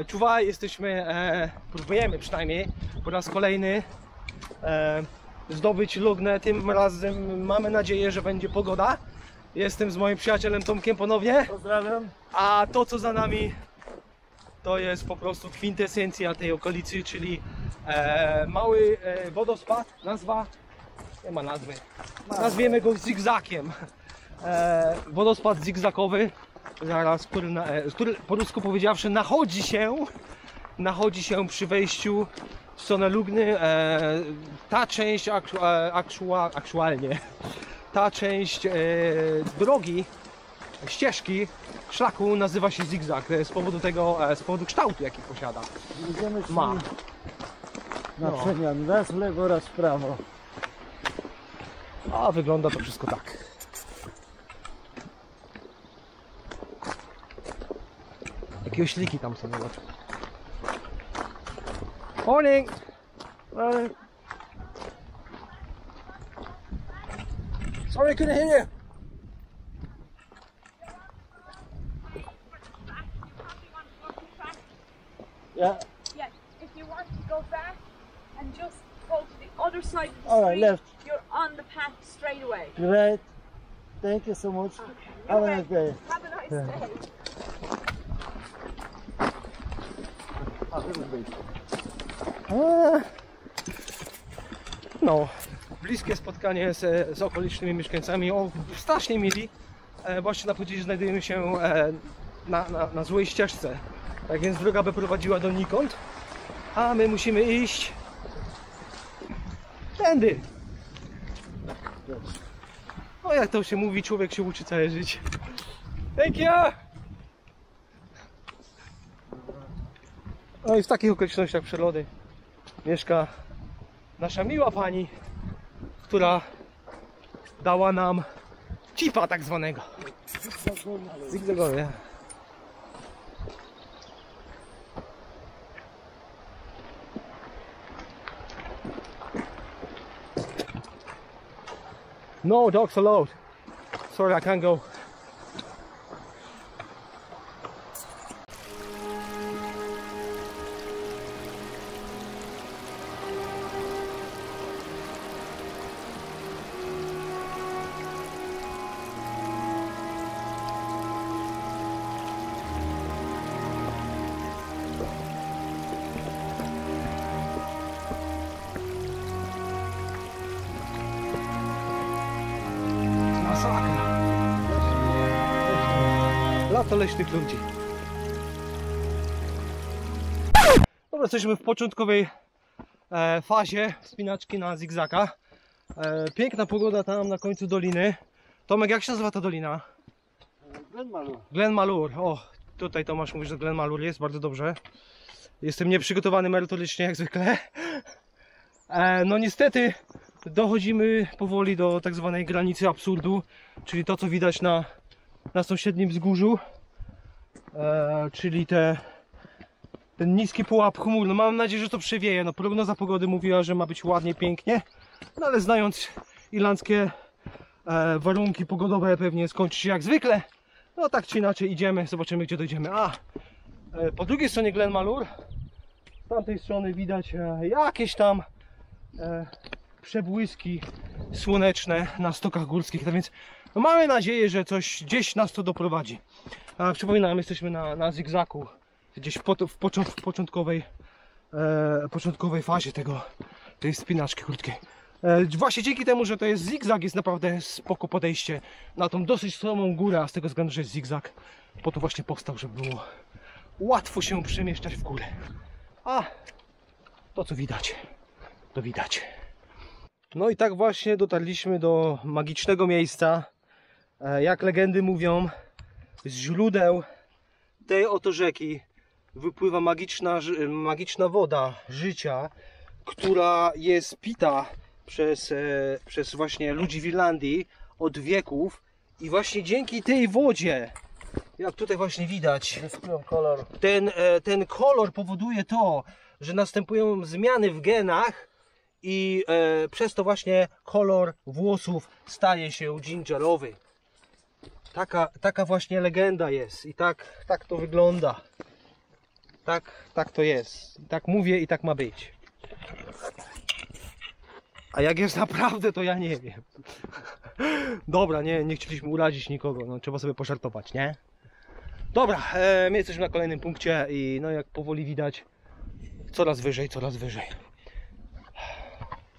Czuwaj, jesteśmy, próbujemy przynajmniej po raz kolejny zdobyć Lugnę. Tym razem mamy nadzieję, że będzie pogoda. Jestem z moim przyjacielem Tomkiem ponownie. Pozdrawiam. A to, co za nami, to jest po prostu kwintesencja tej okolicy, czyli mały wodospad. Nazwa? Nie ma nazwy. Nazwiemy go zigzakiem. Wodospad zigzakowy. Zaraz, który po rusku powiedziawszy nachodzi się przy wejściu w stronę Lugny. Ta część aktualnie, ta część drogi, ścieżki, szlaku nazywa się zigzag z powodu kształtu, jaki posiada. Idziemy na przemian, raz w lewo, raz w prawo. A wygląda to wszystko tak. Jakie ośliki tam są, zobacz. Morning! Morning. Sorry, I couldn't hear you. Yeah. Yeah, if you want to go back and just go to the other side of the All right, street, left. you're on the path straight away. Great. Thank you so much. Have a nice day. Have a nice day. No, bliskie spotkanie z okolicznymi mieszkańcami, strasznie mili. Właśnie na powiedzieć, że znajdujemy się na złej ścieżce. Tak więc droga by prowadziła donikąd, a my musimy iść tędy. No jak to się mówi, człowiek się uczy całe życie. Thank you! No i w takich okolicznościach przyrody mieszka nasza miła pani, która dała nam chipa tak zwanego. Zigzagowy. No dogs allowed. Sorry, I can't go. Lato leśnych ludzi. Dobra, jesteśmy w początkowej fazie wspinaczki na zigzaga. Piękna pogoda tam na końcu doliny. Tomek, jak się nazywa ta dolina? Glen Malur. Glen Malur. O, tutaj Tomasz mówi, że Glen Malur jest, bardzo dobrze. Jestem nieprzygotowany merytorycznie jak zwykle. No niestety dochodzimy powoli do tak zwanej granicy absurdu, czyli to, co widać na sąsiednim wzgórzu, czyli ten niski pułap chmur. No mam nadzieję, że to przewieje. No, prognoza pogody mówiła, że ma być ładnie, pięknie, no ale znając irlandzkie warunki pogodowe, pewnie skończy się jak zwykle. No tak czy inaczej idziemy, zobaczymy, gdzie dojdziemy. Po drugiej stronie Glen Malur, z tamtej strony widać jakieś tam przebłyski słoneczne na stokach górskich, tak więc no mamy nadzieję, że coś gdzieś nas to doprowadzi. Przypominam, jesteśmy na zigzagu, gdzieś w początkowej fazie tej wspinaczki krótkiej. Właśnie dzięki temu, że to jest zigzag, jest naprawdę spoko podejście na tą dosyć stromą górę, a z tego względu, że jest zigzag, po to właśnie powstał, żeby było łatwo się przemieszczać w górę. A to, co widać, to widać. No i tak właśnie dotarliśmy do magicznego miejsca. Jak legendy mówią, z źródeł tej oto rzeki wypływa magiczna woda życia, która jest pita przez właśnie ludzi w Irlandii od wieków. I właśnie dzięki tej wodzie, jak tutaj właśnie widać, ten kolor powoduje to, że następują zmiany w genach i przez to właśnie kolor włosów staje się gingerowy. Taka właśnie legenda jest i tak to wygląda. Tak to jest. Tak mówię i tak ma być. A jak jest naprawdę, to ja nie wiem. Dobra, nie chcieliśmy urazić nikogo, no trzeba sobie pożartować, nie? Dobra, my jesteśmy na kolejnym punkcie i no jak powoli widać, coraz wyżej, coraz wyżej.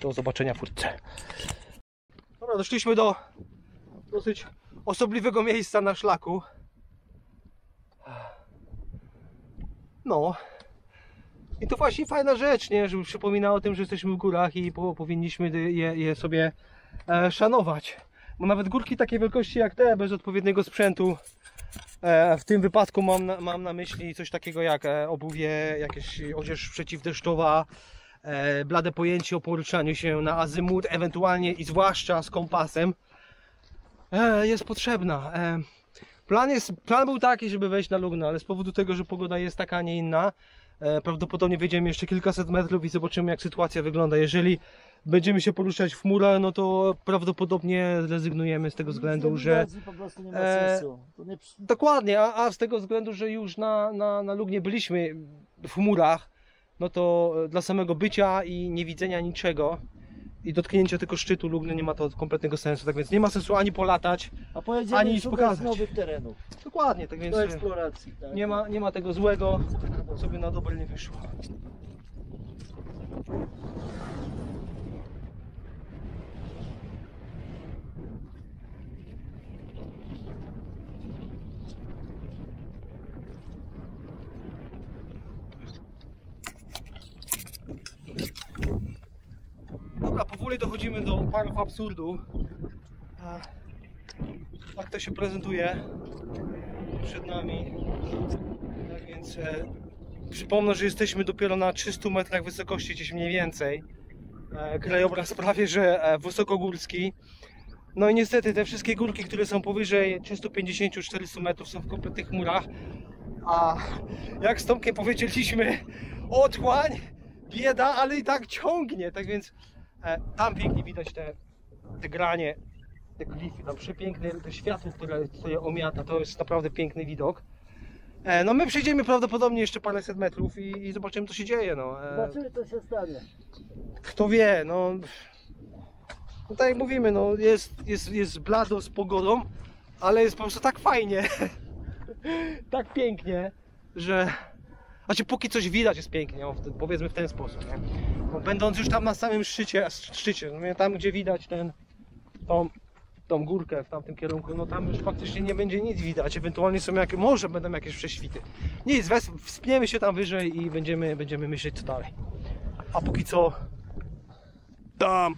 Do zobaczenia wkrótce. Dobra, doszliśmy do dosyć osobliwego miejsca na szlaku. No. I to właśnie fajna rzecz, nie? Żeby przypomina o tym, że jesteśmy w górach i powinniśmy je sobie szanować. Bo nawet górki takiej wielkości jak te, bez odpowiedniego sprzętu, w tym wypadku mam na myśli coś takiego jak obuwie, jakieś odzież przeciwdeszczowa, blade pojęcie o poruszaniu się na azymut, ewentualnie i zwłaszcza z kompasem, jest potrzebna. Plan był taki, żeby wejść na Lugno, ale z powodu tego, że pogoda jest taka, a nie inna, prawdopodobnie wejdziemy jeszcze kilkaset metrów i zobaczymy, jak sytuacja wygląda. Jeżeli będziemy się poruszać w chmurach, no to prawdopodobnie zrezygnujemy z tego względu, że... Po prostu nie ma sensu. To nie... Dokładnie, a z tego względu, że już na Lugnie byliśmy w chmurach, no to dla samego bycia i niewidzenia niczego i dotknięcia tylko szczytu Lugny nie ma to kompletnego sensu, tak więc nie ma sensu ani polatać, A pojedziemy ani nic szukać pokazać. nowych terenów Dokładnie, tak więc do eksploracji. Tak? nie ma tego złego, co by na dobre nie wyszło. Dobra, powoli dochodzimy do parów absurdu. Tak to się prezentuje przed nami. Tak więc przypomnę, że jesteśmy dopiero na 300 metrach wysokości, gdzieś mniej więcej. Krajobraz prawie że wysokogórski. No i niestety te wszystkie górki, które są powyżej 350-400 metrów, są w kompletnych chmurach. A jak z Tomkiem powiedzieliśmy, otchłań, bieda, ale i tak ciągnie. Tak więc tam pięknie widać te granie, te klify, tam przepiękne to światło, które je omiata, to jest naprawdę piękny widok. No my przejdziemy prawdopodobnie jeszcze paręset metrów i zobaczymy, co się dzieje. No. Zobaczymy, co się stanie. Kto wie, no tak jak mówimy, no jest blado z pogodą, ale jest po prostu tak fajnie, tak pięknie, że... Znaczy póki coś widać jest pięknie, powiedzmy w ten sposób, nie? Bo będąc już tam na samym szczycie, no, tam gdzie widać tą górkę w tamtym kierunku, no tam już faktycznie nie będzie nic widać, ewentualnie są może będą jakieś prześwity. Nic, wspniemy się tam wyżej i będziemy myśleć co dalej. A póki co tam,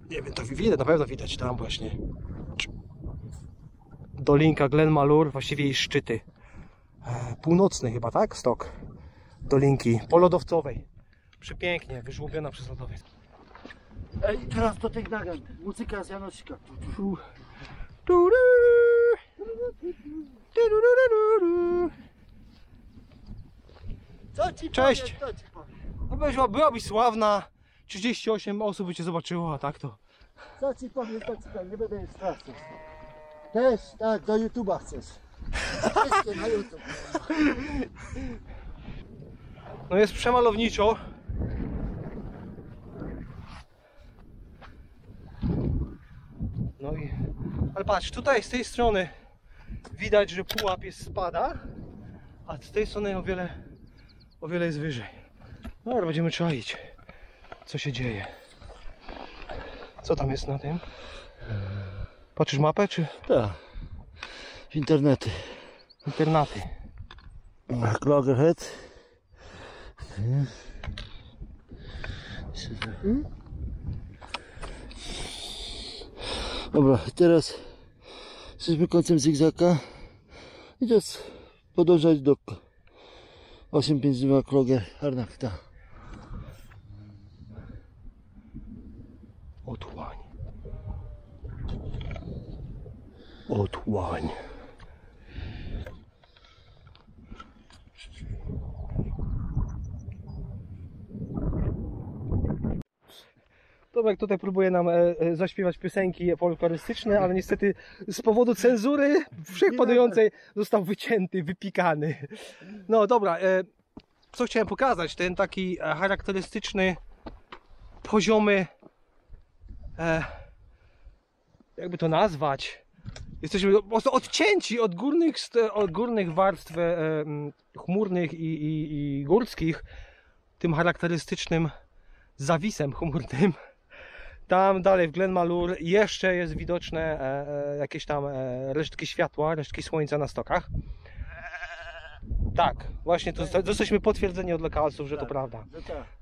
nie wiem, to widać, na pewno widać tam właśnie dolinka Glen Malure, właściwie jej szczyty. Północny chyba, tak? Stok dolinki polodowcowej. Przepięknie, wyżłobiona przez lodowiec. Ej, teraz do tych nagrań. Muzyka z Janosika. Co ci Cześć. powiem, co ci powiem? No byłabyś sławna, 38 osób by cię zobaczyło, a tak to... Co ci powiem, nie będę już straszny. Też, tak, do YouTube'a chcesz. Wszystkie na YouTube. No jest przemalowniczo. No i... Ale patrz, tutaj z tej strony widać, że pułap spada, a z tej strony o wiele jest wyżej. No ale będziemy czaić, co się dzieje. Co tam jest na tym? Patrzysz mapę, czy Tak. Internety. internaty? Cloggerhead. Dobra, teraz jesteśmy końcem zigzaka i teraz podążać do 852 Clogger Arnachta. Otchłań. Otchłań. Tomek tutaj próbuje nam zaśpiewać piosenki folklorystyczne, ale niestety z powodu cenzury wszechpanującej został wycięty, wypikany. No dobra, co chciałem pokazać, ten taki charakterystyczny, poziomy, jakby to nazwać, jesteśmy po prostu odcięci od górnych warstw chmurnych i górskich, tym charakterystycznym zawisem chmurnym. Tam dalej w Glen Malure jeszcze jest widoczne jakieś tam resztki światła, resztki słońca na stokach. Tak, właśnie to jesteśmy potwierdzeni od lokalców, że to prawda.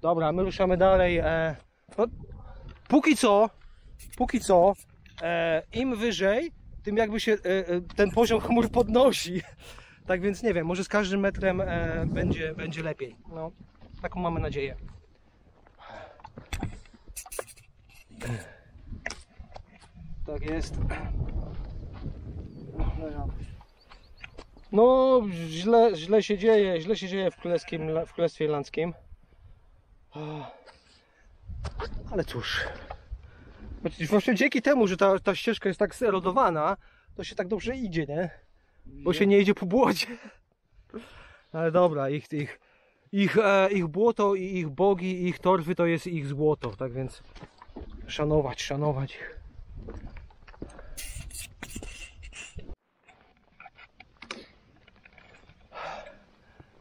Dobra, my ruszamy dalej. No, póki co, im wyżej, tym jakby się ten poziom chmur podnosi. Tak więc nie wiem, może z każdym metrem będzie lepiej. No, taką mamy nadzieję. Tak jest. No, źle się dzieje w Królestwie Irlandzkim. Ale cóż. Właśnie dzięki temu, że ta ścieżka jest tak zerodowana, to się tak dobrze idzie, nie? Bo się nie idzie po błocie. Ale dobra, ich błoto i ich bogi, i ich torfy to jest ich złoto, tak więc szanować ich.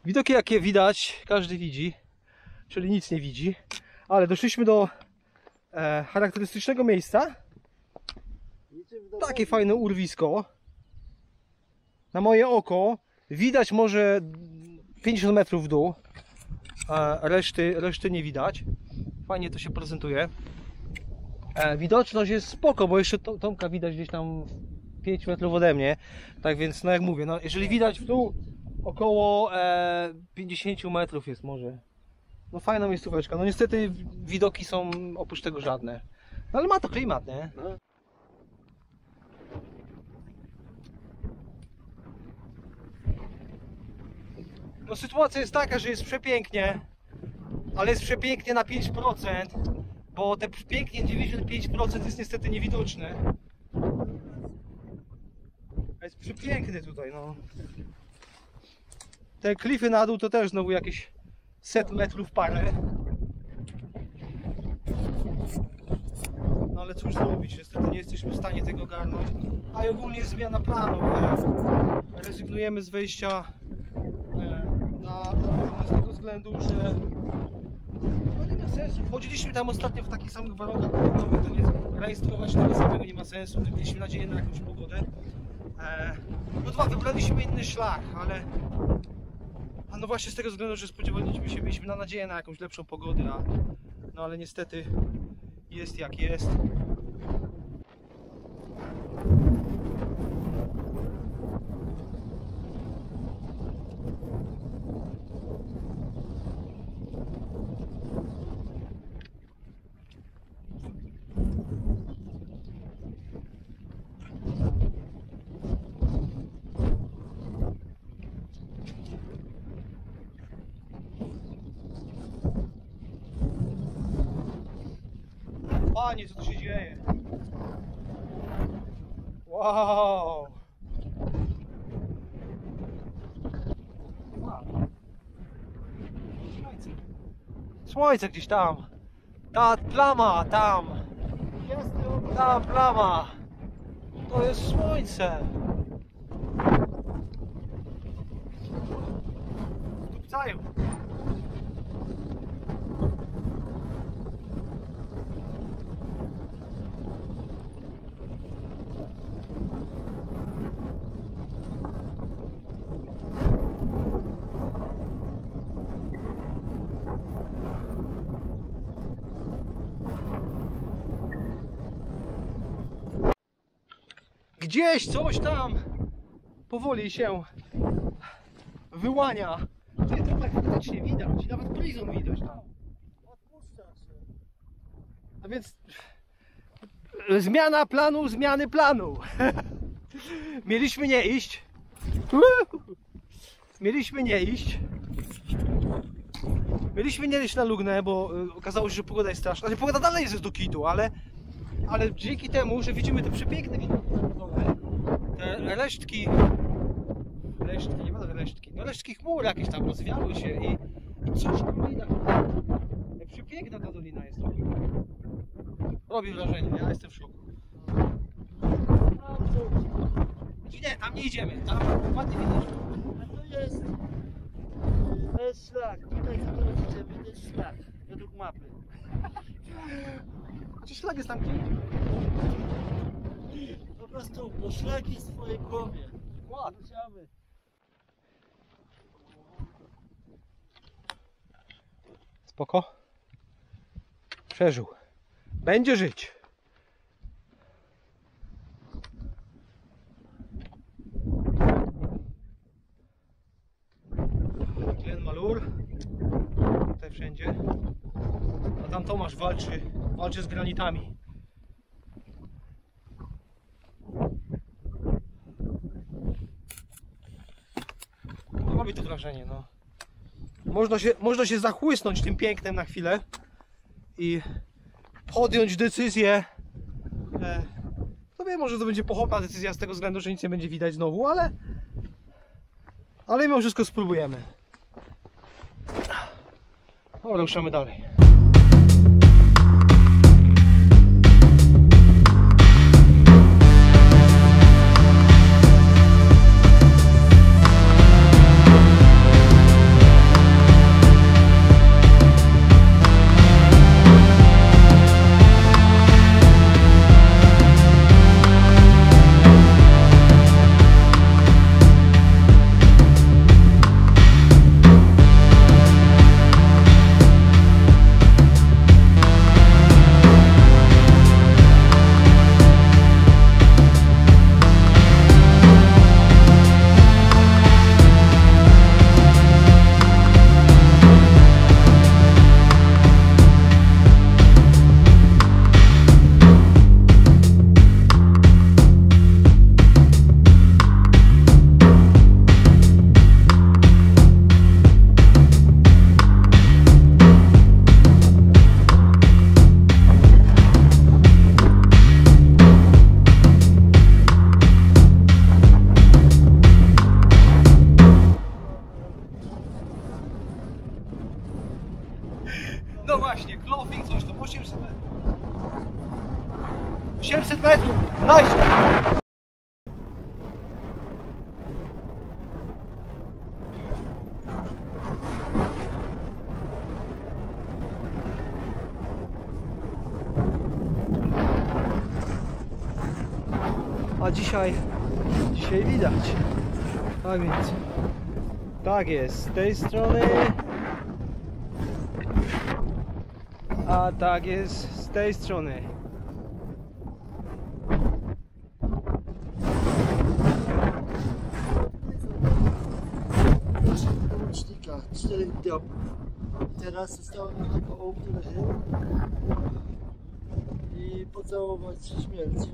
Widoki jakie widać, każdy widzi, czyli nic nie widzi, ale doszliśmy do charakterystycznego miejsca. Takie fajne urwisko. Na moje oko widać może 50 metrów w dół, reszty nie widać. Fajnie to się prezentuje. Widoczność jest spoko, bo jeszcze Tomka widać gdzieś tam 5 metrów ode mnie. Tak więc, no jak mówię, no jeżeli widać w dół, około 50 metrów jest może. No fajna miejscóweczka. No niestety widoki są oprócz tego żadne. No ale ma to klimat, nie? No sytuacja jest taka, że jest przepięknie, ale jest przepięknie na 5%, bo te pięknie 95% jest niestety niewidoczne. A jest przepiękny tutaj, no. Te klify na dół to też znowu jakieś 100 metrów parę. No ale cóż zrobić, niestety nie jesteśmy w stanie tego ogarnąć. A i ogólnie jest zmiana planu. Rezygnujemy z wejścia z tego względu, że no nie ma sensu. Wchodziliśmy tam ostatnio w takich samych warunkach pogodowych, to nie rejestrować tego samego nie ma sensu. Mieliśmy nadzieję na jakąś pogodę. No dwa, wybraliśmy inny szlak, ale no właśnie z tego względu, że spodziewaliśmy się, mieliśmy nadzieję na jakąś lepszą pogodę, no ale niestety jest jak jest. Panie, co tu się dzieje? Wow! Słońce gdzieś tam. Ta plama tam. Ta plama. To jest słońce. Tupcają. Gdzieś coś tam powoli się wyłania. Ty, to tak faktycznie widać, nawet pryzm widać tam. A więc zmiana planu, zmiany planu. Mieliśmy nie iść. Mieliśmy nie iść. Mieliśmy nie iść na Lugnę, bo okazało się, że pogoda jest straszna. Znaczy, pogoda dalej jest do kitu, ale dzięki temu, że widzimy te przepiękne widoki, te resztki, nie ma resztki, no resztki chmur jakieś tam rozwiały się Coś tam widać. Przepiękna ta dolina jest. Robi wrażenie, ja jestem w szoku. Nie, tam nie idziemy, tam ładnie widać. A to jest szlak. Tutaj co teraz idziemy, to jest szlak. Według mapy. Czy szlak jest tam gdzieś? Po prostu, bo szlak jest w twojej głowie. Ładnie. Ruszamy. Spoko. Przeżył. Będzie żyć. Glen Malur. Tutaj wszędzie. A tam Tomasz walczy z granitami. Robi to wrażenie, no. Można się zachłysnąć tym pięknem na chwilę i podjąć decyzję. Kto wie, może to będzie pochopna decyzja z tego względu, że nic nie będzie widać znowu, ale mimo wszystko spróbujemy. Dobra, ruszamy dalej. No właśnie, Klofing coś tam, 800 metrów. 800 metrów, nice! A dzisiaj widać. A więc tak jest, z tej strony. A tak jest z tej strony. Łącznika 4 dni. Teraz zostało nam tylko Open Hill i pocałować się śmierci.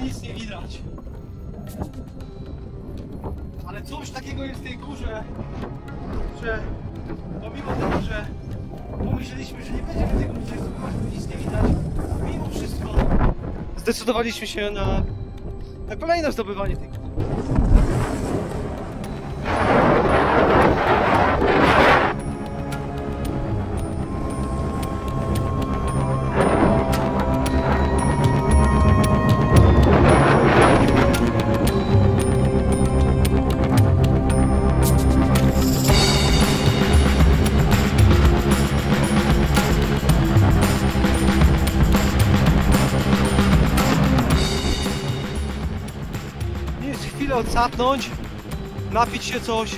Nic nie widać. Ale coś takiego jest w tej górze, że pomimo tego, że pomyśleliśmy, że nie będziemy tego zdobywać, bo nic nie widać, mimo wszystko zdecydowaliśmy się na kolejne zdobywanie tej góry. Chwilę odsapnąć, napić się coś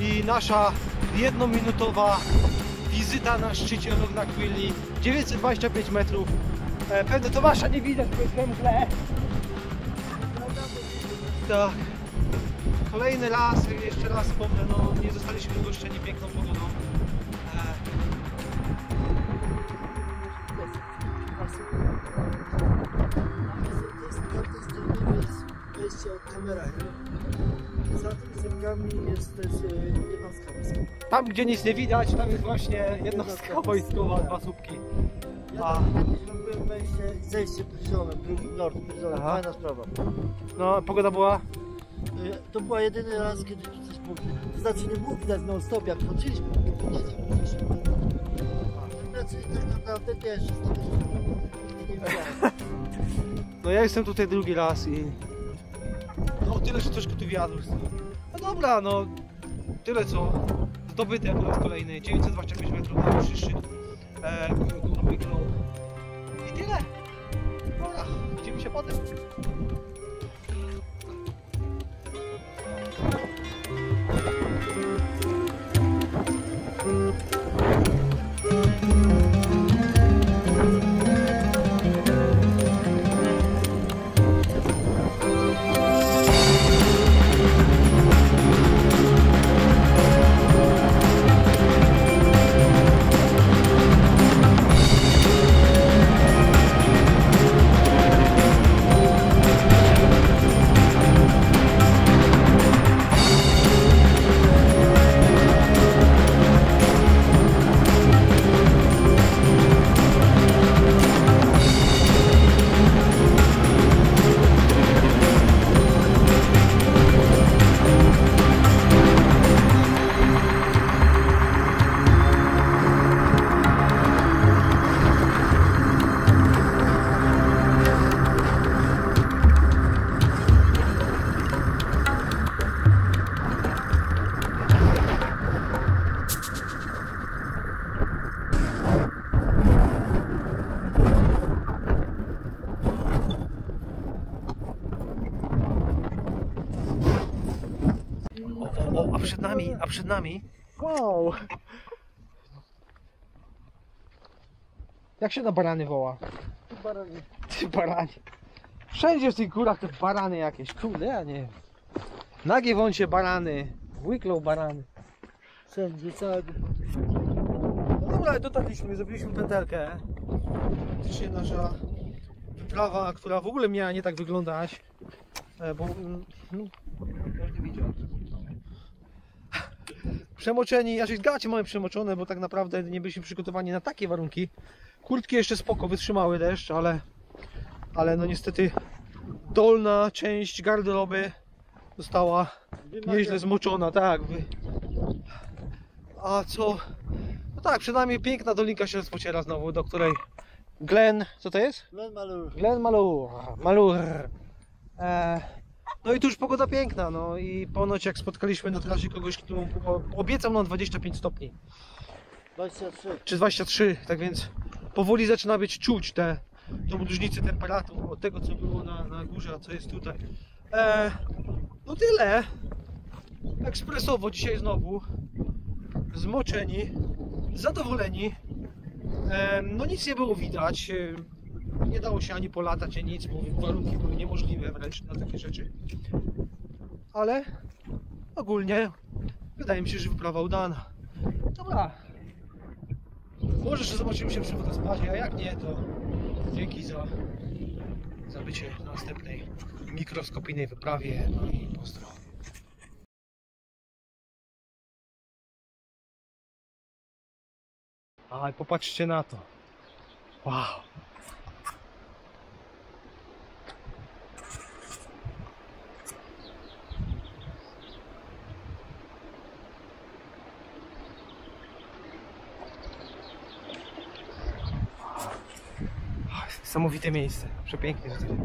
i nasza jednominutowa wizyta na szczycie Lugnaquilli 925 metrów Pewnie Tomasza nie widać, bo jest we mgle. Tak. Kolejny las, jeszcze raz wspomnę, no nie zostaliśmy ugoszczeni piękną pogodą. Wejście od kamera. Za tymi zamkami jest też jednostka wojskowa. Tam gdzie nic nie widać, tam jest właśnie jednostka wojskowa, 2 słupki. Ja tam byłem zejście Pryzonem, drugi nord Pryzonem, Aha. fajna sprawa. No, pogoda była? To była jedyny raz, kiedy tu coś było. To znaczy nie było widać non stop, jak chodziliśmy, to widać, jak chodziliśmy. Znaczy tak naprawdę pierwszy z tego, że nigdy nie widziałem. No ja jestem tutaj drugi raz i... No tyle, że troszkę tu wiatr. No dobra, no tyle co zdobyte po raz kolejny. 925 metrów na wyższy szczyt. Wiklą. I tyle. Dobra, widzimy się potem. A przed nami. Wow! Jak się na barany woła? Baranie. Ty baranie. Wszędzie w tych górach te barany jakieś. Kurde, ja nie wiem. Nagie wącie barany. Wiklą barany. Wszędzie, całego. No dobra, dotarliśmy, zrobiliśmy pętelkę. Faktycznie nasza wyprawa, która w ogóle miała nie tak wyglądać. Bo no, każdy widział. Przemoczeni, znaczy gacie mamy przemoczone, bo tak naprawdę nie byliśmy przygotowani na takie warunki. Kurtki jeszcze spoko, wytrzymały deszcz, ale no niestety dolna część garderoby została nieźle zmoczona, tak. A co? No tak, przed nami piękna dolinka się rozpociera znowu, do której Glen, co to jest? Glen Malur. No i tu już pogoda piękna, no i ponoć jak spotkaliśmy na trasie kogoś, kto obiecał nam 25 stopni. 23. Czy 23, tak więc powoli zaczyna być czuć tą różnicę temperatur od tego, co było na górze, a co jest tutaj. No tyle. Ekspresowo dzisiaj znowu. Zmoczeni, zadowoleni. No nic nie było widać. Nie dało się ani polatać, ani nic, bo warunki były niemożliwe wręcz na takie rzeczy. Ale ogólnie wydaje mi się, że wyprawa udana. Dobra. Może jeszcze zobaczymy się przy wodospadzie, a jak nie, to dzięki za bycie na następnej mikroskopijnej wyprawie. No i pozdro. A popatrzcie na to. Wow. Niesamowite miejsce, przepięknie tutaj.